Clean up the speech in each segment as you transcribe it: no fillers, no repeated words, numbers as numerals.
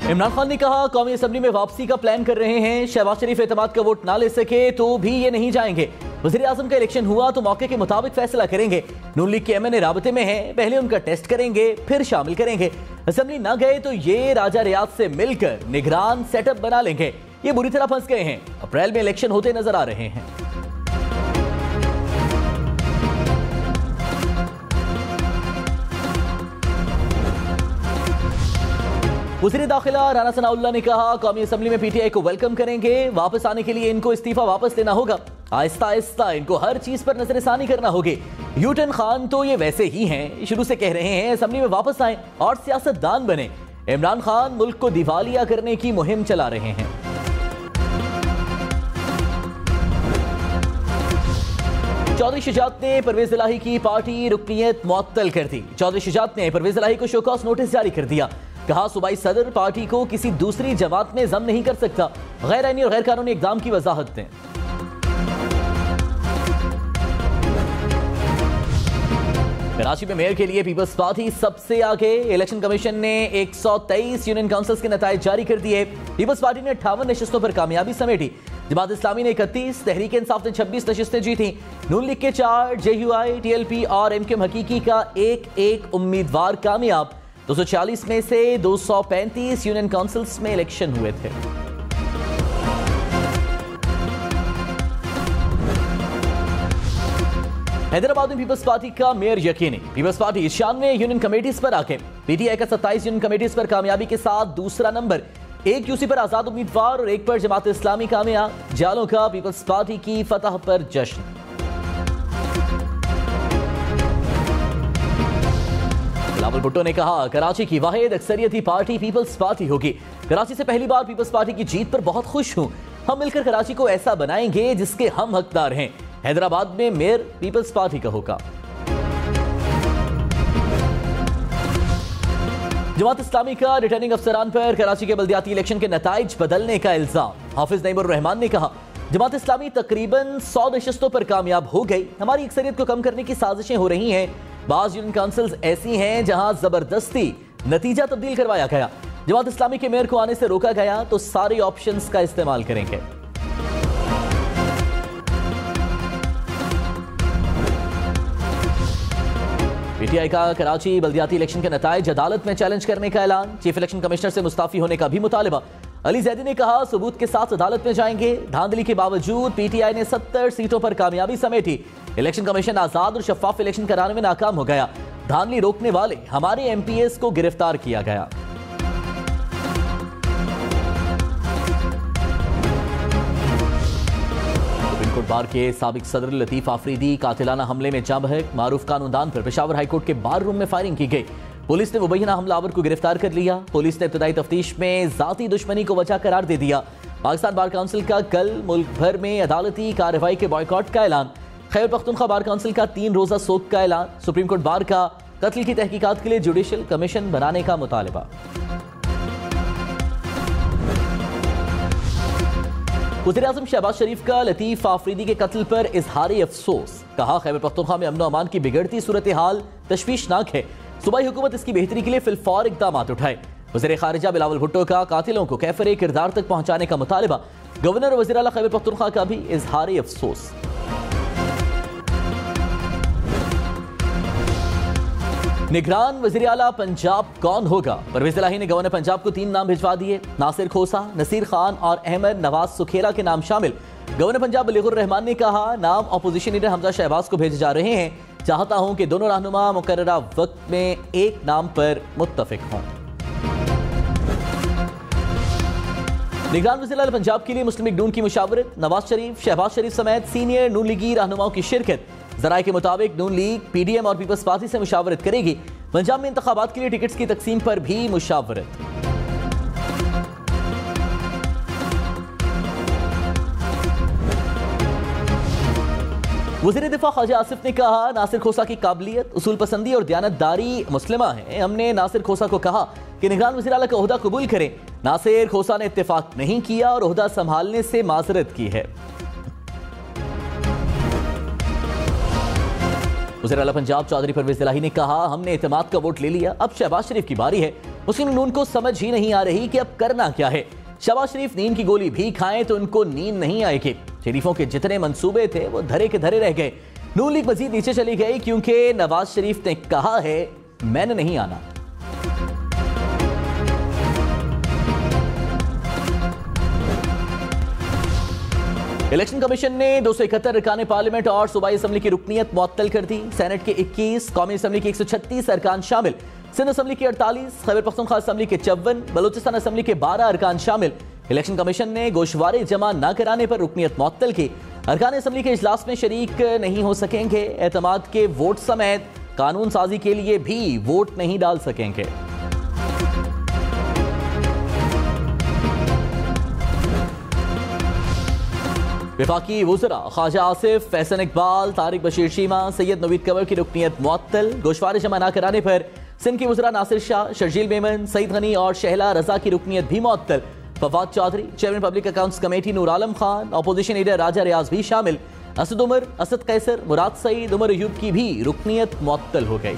इमरान खान ने कहा कौमी असेंबली में वापसी का प्लान कर रहे हैं। शहबाज शरीफ एतमाद का वोट ना ले सके तो भी ये नहीं जाएंगे। वज़ीर आज़म का इलेक्शन हुआ तो मौके के मुताबिक फैसला करेंगे। नून लीग के एमएनए राबते में हैं, पहले उनका टेस्ट करेंगे फिर शामिल करेंगे। असेंबली ना गए तो ये राजा रियाज से मिलकर निगरान सेटअप बना लेंगे। ये बुरी तरह फंस गए हैं। अप्रैल में इलेक्शन होते नजर आ रहे हैं। वज़ीर दाखिला राना सनाउल्लाह ने कहा कौमी असेंबली में पीटीआई को वेलकम करेंगे। वापस आने के लिए इनको इस्तीफा वापस लेना होगा। आहिस्ता आहिस्ता इनको हर चीज पर नजरसानी करना होगी। यूटन खान तो ये वैसे ही हैं, शुरू से कह रहे हैं असेंबली में वापस आए और सियासतदान बने। इमरान खान मुल्क को दिवालिया करने की मुहिम चला रहे हैं। चौधरी शुजात ने परवेज इलाही की पार्टी रुकनियत मुअत्तल कर दी। चौधरी शुजात ने परवेज इलाही को शोकॉज नोटिस जारी कर दिया। कहा सूबाई सदर पार्टी को किसी दूसरी जमात में जम नहीं कर सकता। गैर आईनी और गैर कानूनी इकदाम की वजाहत दें। कराची में मेयर के लिए पीपल्स पार्टी सबसे आगे। इलेक्शन कमीशन ने 123 यूनियन काउंसिल्स के नताइज जारी कर दिए। पीपल्स पार्टी ने 58 नशिस्तों पर कामयाबी समेटी। जमात इस्लामी ने 31, तहरीक इंसाफ ने 26 नशिस्तें जीती। नून लीग के 4, जेयूआई, टीएलपी और एमक्यूएम हकीकी का एक उम्मीदवार कामयाब। 240 में से 235 यूनियन काउंसिल्स में इलेक्शन हुए थे। हैदराबाद में पीपल्स पार्टी का मेयर यकीनी। पीपल्स पार्टी 96 यूनियन कमेटीज पर आके। पीटीआई का 27 यूनियन कमेटीज पर कामयाबी के साथ दूसरा नंबर। 1 यूसी पर आजाद उम्मीदवार और 1 पर जमात इस्लामी कामयाब। जालों का पीपल्स पार्टी की फतह पर जश्न। बिलावल भुट्टो ने कहा कराची की वाहिद अक्सरियती पार्टी पीपल्स पार्टी होगी। कराची से पहली बार पीपल्स पार्टी की जीत पर बहुत खुश हूं। हम मिलकर कराची को ऐसा बनाएंगे जिसके हम हकदार हैं। हैदराबाद में मेयर पीपल्स पार्टी का होगा। जमात इस्लामी का रिटर्निंग अफसरान पर कराची के बल्दियाती इलेक्शन के नताइज बदलने का इल्जाम। हाफिज नईमुर रहमान ने कहा जमात इस्लामी तकरीबन 100 नशिस्तों पर कामयाब हो गई। हमारी अक्सरियत को कम करने की साजिशें हो रही हैं। बाज़ यूनियन काउंसिल्स ऐसी हैं जहां जबरदस्ती नतीजा तब्दील करवाया गया। जमात इस्लामी के मेयर को आने से रोका गया तो सारे ऑप्शंस का इस्तेमाल करेंगे। पीटीआई का कराची बल्दियाती इलेक्शन के नताइज अदालत में चैलेंज करने का ऐलान। चीफ इलेक्शन कमिश्नर से मुस्ताफी होने का भी मुतालिबा। अली जैदी ने कहा सबूत के साथ अदालत में जाएंगे। धांधली के बावजूद पीटीआई ने 70 सीटों पर कामयाबी समेटी। इलेक्शन कमीशन आजाद और शफाफ इलेक्शन कराने में नाकाम हो गया। धांधली रोकने वाले हमारे एमपीएस को गिरफ्तार किया गया। सुप्रीम कोर्ट बार के साबिक सदर लतीफ आफरीदी कातिलाना हमले में जाँ बहक। मारूफ कानूनदान पर पेशावर हाईकोर्ट के बार रूम में फायरिंग की गई। पुलिस ने मुबैना हमलावर को गिरफ्तार कर लिया। पुलिस ने इब्तदाई तफ्तीश में जाती दुश्मनी को वजह करार दे दिया। पाकिस्तान बार काउंसिल का कल मुल्क भर में अदालती कार्रवाई के बॉयकॉट का ऐलान। खैबर पख्तूनख्वा बार काउंसिल का 3 रोजा सोग का ऐलान। सुप्रीम कोर्ट बार का कत्ल की तहकीकात के लिए जुडिशल कमीशन बनाने का मुतालिबा। वज़ीर आज़म शहबाज शरीफ का लतीफ आफरीदी के कत्ल पर इजहार अफसोस। कहा खैबर पख्तूनख्वा में अमन अमान की बिगड़ती सूरत हाल तशवीशनाक है। सूबाई हुकूमत इसकी बेहतरी के लिए फिलफौर इकदाम उठाए। वज़ीर खारिजा बिलावल भुट्टो का कातिलों को कैफरे किरदार तक पहुंचाने का मुतालिबा। गवर्नर और वज़ीर आला खैबर पख्तूनख्वा का भी इजहार अफसोस। निगरान वज़ीर आला पंजाब कौन होगा? परवेज इलाही ने गवर्नर पंजाब को 3 नाम भिजवा दिए। नासिर खोसा, नसीर खान और अहमद नवाज सुखेला के नाम शामिल। गवर्नर पंजाब बलीगुर रहमान ने कहा नाम अपोजिशन लीडर हमजा शहबाज को भेजे जा रहे हैं। चाहता हूं कि दोनों रहनुमा मुकर्ररा वक्त में एक नाम पर मुत्तफिक हों। निगरान वज़ीर आला पंजाब के लिए मुस्लिम लीग नून की मुशावरत। नवाज शरीफ, शहबाज शरीफ समेत सीनियर नून लीगी रहनुमाओं की शिरकत। ज़राए के मुताबिक नून लीग पीडीएम और पीपल्स पार्टी से मुशावरत करेगी। पंजाब में इंतखाबात के लिए टिकट्स की तकसीम पर भी मुशावरत। वज़ीर दिफा ख्वाजा आसिफ ने कहा नासिर खोसा की काबिलियत, उसूल पसंदी और दयानतदारी मुस्लिमा है। हमने नासिर खोसा को कहा कि निगरान वज़ीर आला का ओहदा कबूल करें। नासिर खोसा ने इत्तेफाक नहीं किया और ओहदा संभालने से माजरत की है। वज़ीर आला पंजाब चौधरी परवेज इलाही ने कहा हमने एतमाद का वोट ले लिया, अब शहबाज शरीफ की बारी है। मुस्लिम नून को समझ ही नहीं आ रही कि अब करना क्या है। शहबाज शरीफ नींद की गोली भी खाएं तो उनको नींद नहीं आएगी। शरीफों के जितने मंसूबे थे वो धरे के धरे रह गए। नून लीग मजीद नीचे चली गई क्योंकि नवाज शरीफ ने कहा है मैंने नहीं आना। इलेक्शन कमीशन ने 271 अरकान पार्लियामेंट और सूबाई असम्बली की रुकनीत मुअत्तल कर दी। सेनेट के 21, कौमी असम्बली के 136 अरकान शामिल, सिंध असम्बली के 48, खैबर पख्तूनख्वा असम्बली के 54, बलूचिस्तान असम्बली के 12 अरकान शामिल। इलेक्शन कमीशन ने गोशवारे जमा न कराने पर रुकनीत मुअत्तल की। अरकान असम्बली के इजलास में शरीक नहीं हो सकेंगे। एतमाद के वोट समेत कानून साजी के लिए भी वोट नहीं डाल सकेंगे। वफाकी वुज़रा ख्वाजा आसिफ, फैसन इकबाल, तारिक बशीर शीमा, सैयद नवीद कंवर की रुकनीत मुअत्तल। गोशवारे जमा न कराने पर सिंध के वुज़रा नासिर शाह, शर्जील मेमन, सईद गनी और शहला रजा की रुकनीत भी मुअत्तल। Fawad Chaudhry, chairman public accounts committee Noor Alam Khan, opposition leader Raja Riaz भी शामिल। असद उमर, असद कैसर, मुराद सईद, उमर अयूब की भी रुकनीत मुअत्तल हो गई।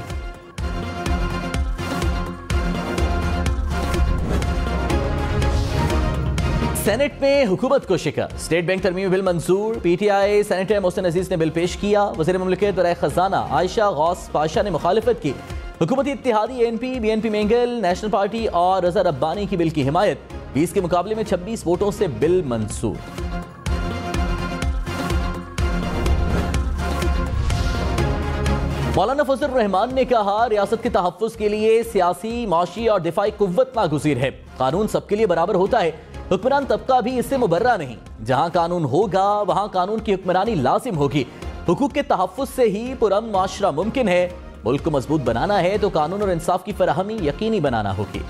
सेनेट में हुकूमत को शिकस्त। स्टेट बैंक तरमीमी बिल मंजूर। पीटीआई सेनेटर मोहसिन अजीज ने बिल पेश किया। वज़ीर मुमलिकत बराए खजाना आयशा गौस पाशा ने मुखालिफत की। हुकूमती इत्तेहादी NP, BNP Mengal, national party और रजा रब्बानी की बिल की हिमायत। 20 के मुकाबले में 26 वोटों से बिल मंजूर। मौलाना फजल रहमान ने कहा रियासत के तहफ़्फ़ुज़ के लिए सियासी, माशी और दिफाई कुव्वत नागुज़ीर है। कानून सबके लिए बराबर होता है। हुक्मरान तबका भी इससे मुबर्रा नहीं। जहां कानून होगा वहां कानून की हुक्मरानी लाजिम होगी। हुकूक के तहफ़्फ़ुज़ से ही पुरअमन माशरा मुमकिन है। मुल्क को मजबूत बनाना है तो कानून और इंसाफ की फराहमी यकीनी बनाना होगी।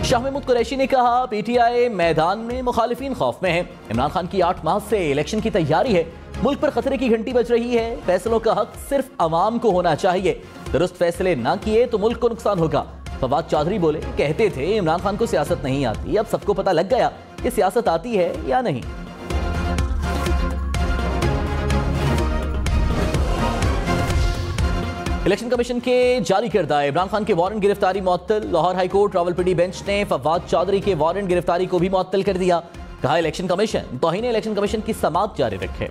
शाह महमूद कुरैशी ने कहा पीटीआई मैदान में मुखालिफिन खौफ में है। इमरान खान की 8 माह से इलेक्शन की तैयारी है। मुल्क पर खतरे की घंटी बज रही है। फैसलों का हक सिर्फ अवाम को होना चाहिए। दुरुस्त फैसले ना किए तो मुल्क को नुकसान होगा। फवाद चौधरी बोले कहते थे इमरान खान को सियासत नहीं आती, अब सबको पता लग गया कि सियासत आती है या नहीं। इलेक्शन कमीशन के जारी करदा इमरान खान के वारंट गिरफ्तारी मुअत्तल। Lahore high court Rawalpindi bench ने फवाद चौधरी के वारंट गिरफ्तारी को भी मुअत्तल कर दिया। कहा इलेक्शन कमीशन तौहीन इलेक्शन कमीशन की समाअत जारी रखे।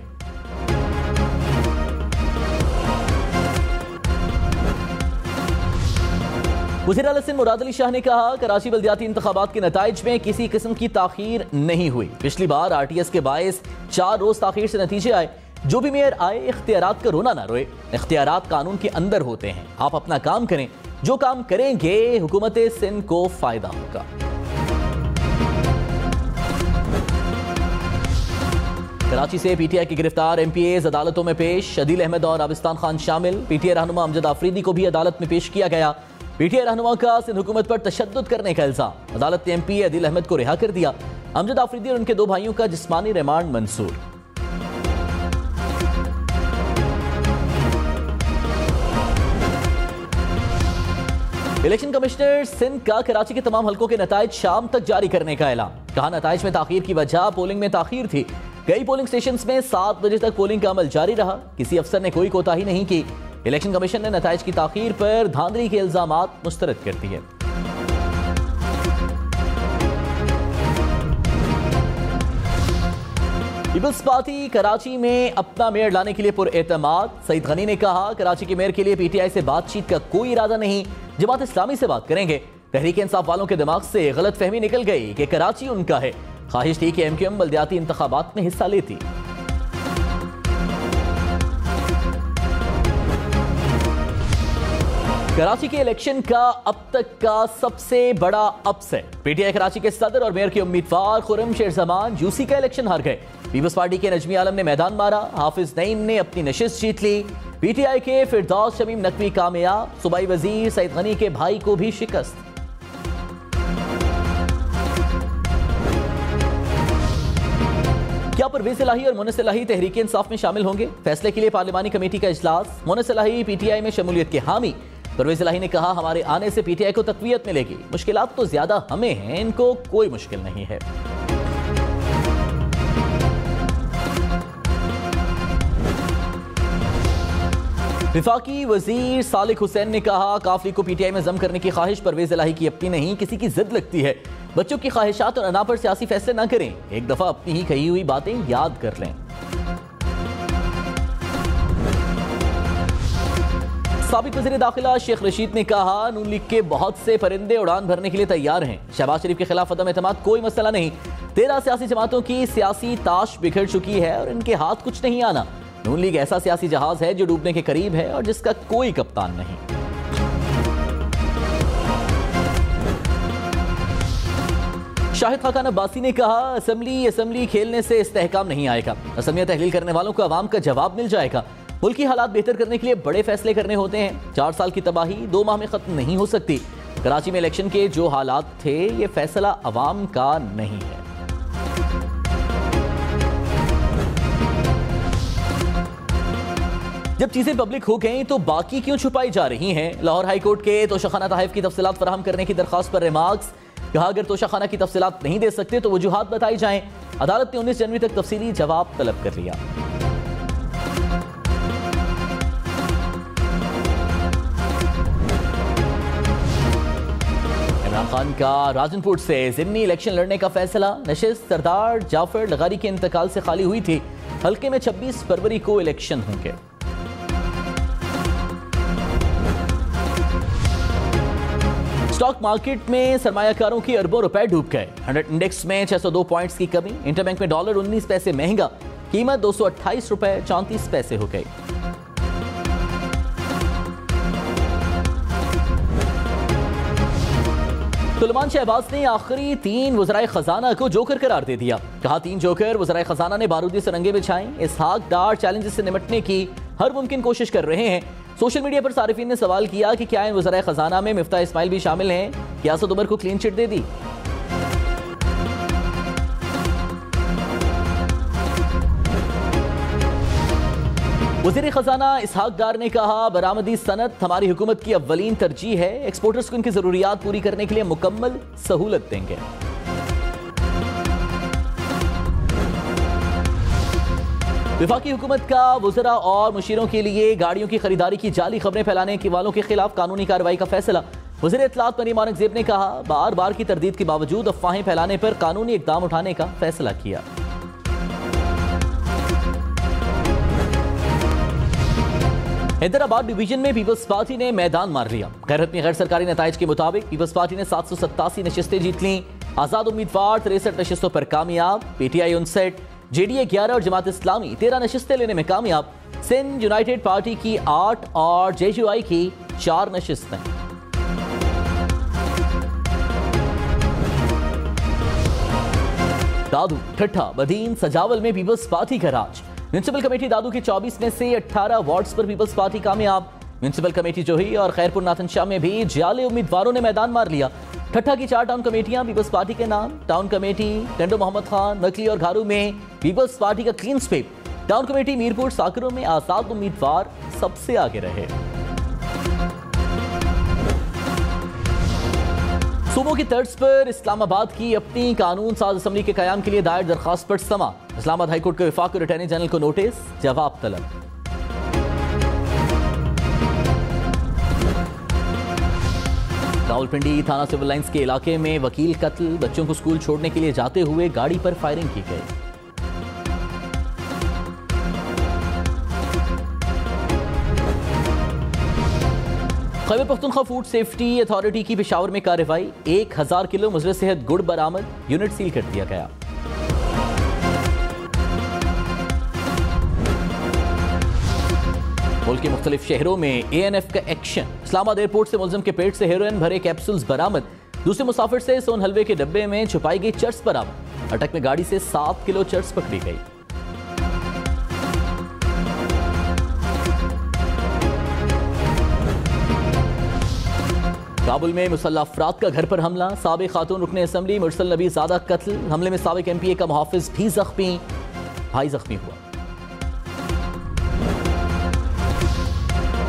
वज़ीर आला सिंध मुराद अली शाह ने कहा कराची बल्दियाती इंतखाबात के नताइज में किसी किस्म की ताखीर नहीं हुई। पिछली बार आरटीएस के बायस 4 रोज ताखीर से नतीजे आए। जो भी मेयर आए इख्तियारात का रोना ना रोए। इख्तियारात कानून के अंदर होते हैं। आप अपना काम करें। जो काम करेंगे हुकूमत सिंध को फायदा होगा। कराची से पीटीआई के गिरफ्तार एमपीएज अदालतों में पेश। अदील अहमद और आबिस्तान खान शामिल। पीटीआई रहनुमा अमजद आफरीदी को भी अदालत में पेश किया गया। पीटीआई रहनुमा का सिंध हुकूमत पर तशद्दुद करने का इल्जाम। अदालत ने एमपी अदील अहमद को रिहा कर दिया। अमजद आफरीदी और उनके 2 भाइयों का जिस्मानी रिमांड मंजूर। इलेक्शन कमिश्नर सिंध का कराची के तमाम हलकों के नताइज शाम तक जारी करने का ऐलान। कहा नताइज में ताखीर की वजह पोलिंग में ताखीर थी। कई पोलिंग स्टेशंस में 7 बजे तक पोलिंग का अमल जारी रहा। किसी अफसर ने कोई कोताही नहीं की। इलेक्शन कमीशन ने नताइज की ताखीर पर धांधली के इल्जामात मुस्तरद कर दिए। पीपल्स पार्टी कराची में अपना मेयर लाने के लिए पुरएतमाद। सईद गनी ने कहा कराची के मेयर के लिए पीटीआई से बातचीत का कोई इरादा नहीं। जमात इस्लामी से बात करेंगे। तहरीक इंसाफ वालों के दिमाग से गलत फहमी निकल गई कि कराची उनका है। ख्वाहिश थी कि एमक्यूएम बल्दियाती इंतखाबात में हिस्सा लेती। कराची के इलेक्शन का अब तक का सबसे बड़ा अपसेट। पीटीआई कराची के सदर और मेयर के उम्मीदवार खुर्रम शेरजमान यूसी का इलेक्शन हार गए। पीपल्स पार्टी के नजमी आलम ने मैदान मारा। हाफिज नईम ने अपनी नशिस्त जीत ली। पीटीआई के फिरदौस शमीम नकवी कामयाब। सूबाई वजीर सईद गनी के भाई को भी शिकस्त। क्या परवेज इलाही और मोनस इलाही तहरीक इंसाफ में शामिल होंगे? फैसले के लिए पार्लिमानी कमेटी का इजलास। मोनस इलाही पीटीआई में शमूलियत के हामी। परवेज इलाही ने कहा हमारे आने से पीटीआई को तकवीयत मिलेगी। मुश्किलात तो ज्यादा हमें हैं, इनको कोई मुश्किल नहीं है। विफाकी वजीर सालिक हुसैन ने कहा, काफली को पीटीआई में जम करने की ख्वाहिश परवेज इलाही की अपनी नहीं, किसी की जिद लगती है। बच्चों की ख्वाहिशात और अना पर सियासी फैसले ना करें, एक दफा अपनी ही कही हुई बातें याद कर लें। साबिक वज़ीर दाखिला शेख रशीद ने कहा, नून लीग के बहुत से परिंदे उड़ान भरने के लिए तैयार हैं। शहबाज शरीफ के खिलाफ अदम एतमाद कोई मसला नहीं। 13 सियासी जमातों की सियासी ताश बिखर चुकी है और इनके हाथ कुछ नहीं आना। नून लीग ऐसा सियासी जहाज है जो डूबने के करीब है और जिसका कोई कप्तान नहीं। शाहिद खाकान अब्बासी ने कहा, असेंबली खेलने से इस्तेहकाम नहीं आएगा। असमिया तहलील करने वालों को अवाम का जवाब मिल जाएगा। मुल्की हालात बेहतर करने के लिए बड़े फैसले करने होते हैं। 4 साल की तबाही 2 माह में खत्म नहीं हो सकती। कराची में इलेक्शन के जो हालात थे, ये फैसला अवाम का नहीं है। जब चीजें पब्लिक हो गई तो बाकी क्यों छुपाई जा रही हैं? लाहौर हाई कोर्ट के तोशाखाना तहफ़ की तफसीलात फराहम करने की दरख्वास्त पर रिमार्क्स। कहा, अगर तोशाखाना की तफसीलात नहीं दे सकते तो वजूहात बताई जाएं। अदालत ने 19 जनवरी तक तफसीली जवाब तलब कर लिया। इमरान खान का राजनपुर से ज़िमनी इलेक्शन लड़ने का फैसला। नशिस्त सरदार जाफर लगारी के इंतकाल से खाली हुई थी। हल्के में 26 फरवरी को इलेक्शन होंगे। स्टॉक मार्केट में सरमायाकारों की अरबों रुपए डूब गए। 100 इंडेक्स में 602 पॉइंट्स की कमी। इंटरबैंक में डॉलर 19 पैसे महंगा, कीमत 228 रुपए 34 पैसे हो गई। सुलेमान शहबाज ने आखिरी 3 वज़राए खजाना को जोकर करार दे दिया। कहा, 3 जोकर वज़राए खजाना ने बारूदी सरंगे बिछाई। इसहाक डार चैलेंजेस से निपटने की हर मुमकिन कोशिश कर रहे हैं। सोशल मीडिया पर सारिफीन ने सवाल किया कि क्या इन वज़राए खजाना में मिफ्ता इस्माइल भी शामिल हैं? क्या असद उमर को क्लीन चिट दे दी? वज़ीर खजाना इसहाक डार ने कहा, बरामदी सनत हमारी हुकूमत की अव्वलीन तरजीह है। एक्सपोर्टर्स को उनकी जरूरियात पूरी करने के लिए मुकम्मल सहूलत देंगे। विफाकी हुकूमत का वज़रा और मुशीरों के लिए गाड़ियों की खरीदारी की जाली खबरें फैलाने के वालों के खिलाफ कानूनी कार्रवाई का फैसला। वज़ीर इत्तलात मरीम औरंगज़ेब ने कहा, बार बार की तरदीद के बावजूद अफवाहें फैलाने पर कानूनी इक़दाम उठाने का फैसला किया। हैदराबाद डिवीजन में पीपल्स पार्टी ने मैदान मार लिया। गैरत में गैर सरकारी नताइज के मुताबिक पीपल्स पार्टी ने 787 नशिस्तें जीत लीं। आजाद उम्मीदवार 63 नशिस्तों पर कामयाब। पीटीआई 59, जेडीए 11 और जमात इस्लामी 13 नशिस्तें लेने में कामयाब। सिंध यूनाइटेड पार्टी की 8 और जेयूआई की 4 नशिस्तें। दादू, ठट्ठा, बदीन, सजावल में पीपल्स पार्टी का राज। म्यूनिसिपल कमेटी दादू के 24 में से 18 वार्ड्स पर पीपल्स पार्टी कामयाब। म्यूनिसिपल कमेटी जोही और खैरपुर नाथन शाह में भी जाले उम्मीदवारों ने मैदान मार लिया। ठट्ठा की 4 टाउन कमेटियां पीपल्स पार्टी के नाम। टाउन कमेटी टंडो मोहम्मद खान, नकली और घारू में पीपल्स पार्टी का clean sweep. Town committee Mirpur साकरों में आजाद उम्मीदवार सबसे आगे रहे। सूबों की तर्ज पर इस्लामाबाद की अपनी कानून साज असम्बली के कयाम के लिए दायर दरखास्त पर समा। इस्लामाबाद हाईकोर्ट के वफाक और अटॉर्नी जनरल को नोटिस, जवाब तलब। रावलपिंडी थाना सिविल लाइंस के इलाके में वकील कत्ल। बच्चों को स्कूल छोड़ने के लिए जाते हुए गाड़ी पर फायरिंग की गई। Khyber Pakhtunkhwa food safety authority की पेशावर में कार्रवाई। 1000 किलो मुज़र सेहत गुड़ बरामद। यूनिट सील कर दिया गया। मुल्क के मुख्तलिफ शहरों में ANF का एक्शन। इस्लामाबाद एयरपोर्ट से मुलजिम के पेट से हेरोइन भरे कैप्सूल्स बरामद। दूसरे मुसाफिर से सोन हलवे के डब्बे में छुपाई गई चर्स बरामद। अटक में गाड़ी से 7 किलो चर्स पकड़ी गई। काबुल में मुसल्लह अफराद का घर पर हमला। साबिक खातून रुकने असम्बली मुरसल नबी ज़ादा कत्ल। हमले में साबिक MPA का मुहाफिज भी जख्मी, भाई जख्मी हुआ।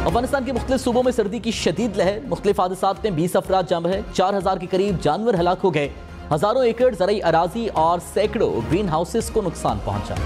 अफगानिस्तान के मुख्तलिफ सूबों में सर्दी की शदीद लहर। मुख्तलिफ हादसात में 20 अफराद जाम बहे। 4000 के करीब जानवर हलाक हो गए। हजारों एकड़ ज़राई अराजी और सैकड़ों ग्रीन हाउसेस को नुकसान पहुंचा।